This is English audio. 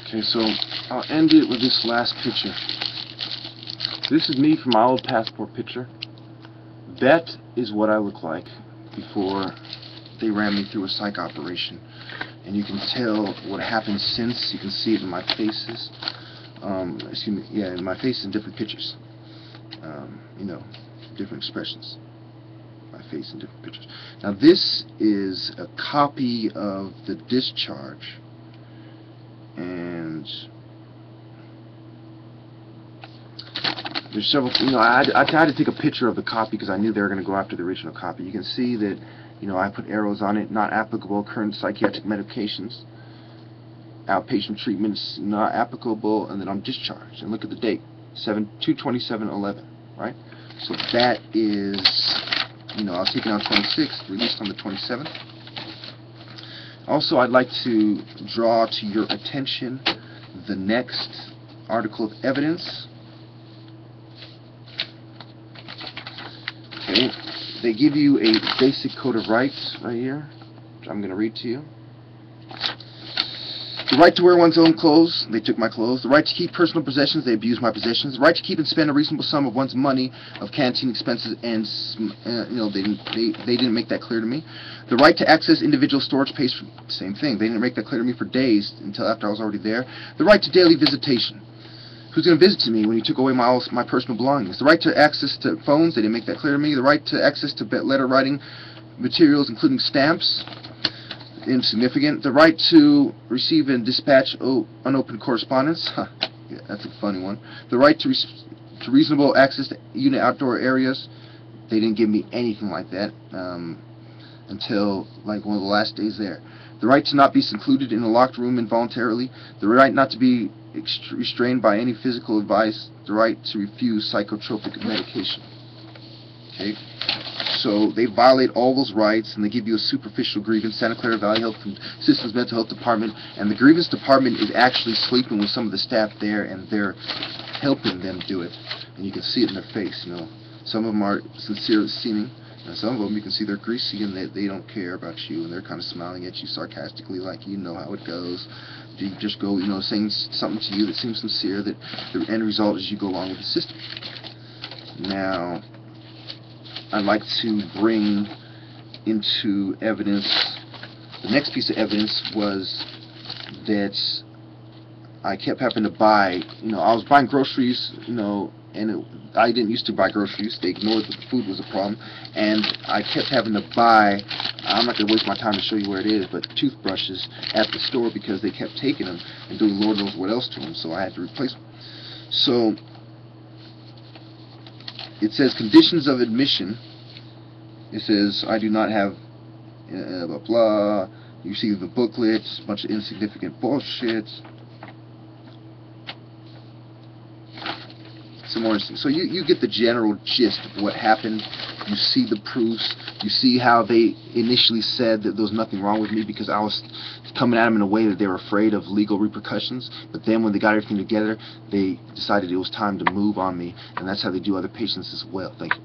Okay, so I'll end it with this last picture. This is me from my old passport picture. That is what I look like before they ran me through a psych operation. And you can tell what happened since. You can see it in my faces. In my face in different pictures. You know, different expressions. My face in different pictures. Now this is a copy of the discharge. And there's several, I tried to take a picture of the copy because I knew they were going to go after the original copy. You can see that, I put arrows on it, not applicable, current psychiatric medications, outpatient treatments, not applicable, and then I'm discharged. And look at the date, 2/27/11, right? So that is, I was taken on 26th, released on the 27th. Also, I'd like to draw to your attention the next article of evidence. Okay, they give you a basic code of rights right here, which I'm going to read to you. The right to wear one's own clothes, they took my clothes. The right to keep personal possessions, they abused my possessions. The right to keep and spend a reasonable sum of one's money, of canteen expenses, and they didn't make that clear to me. The right to access individual storage space, same thing. They didn't make that clear to me for days until after I was already there. The right to daily visitation. Who's going to visit me when you took away my personal belongings? The right to access to phones, they didn't make that clear to me. The right to access to letter writing materials, including stamps. Insignificant. The right to receive and dispatch unopened correspondence. Yeah, that's a funny one. The right to reasonable access to unit outdoor areas. They didn't give me anything like that until like one of the last days there. The right to not be secluded in a locked room involuntarily. The right not to be restrained by any physical advice. The right to refuse psychotropic medication. Okay. So they violate all those rights, and they give you a superficial grievance. Santa Clara Valley Health Systems Mental Health Department, and the grievance department is actually sleeping with some of the staff there, and they're helping them do it. And you can see it in their face. Some of them are sincere seeming, and some of them you can see they're greasy, and they don't care about you, and they're kind of smiling at you sarcastically, like you know how it goes. You just go, saying something to you that seems sincere. That the end result is you go along with the system. Now, I'd like to bring into evidence, the next piece of evidence was that I kept having to buy, I was buying groceries, and I didn't used to buy groceries. They ignored that the food was a problem, and I kept having to buy, I'm not going to waste my time to show you where it is, but toothbrushes at the store because they kept taking them and doing Lord knows what else to them, so I had to replace them. So it says conditions of admission. It says I do not have blah blah. You see the booklets, a bunch of insignificant bullshit. Some more. So you get the general gist of what happened. You see the proofs. You see how they initially said that there was nothing wrong with me because I was coming at them in a way that they were afraid of legal repercussions. But then when they got everything together, they decided it was time to move on me, and that's how they do other patients as well. Thank you.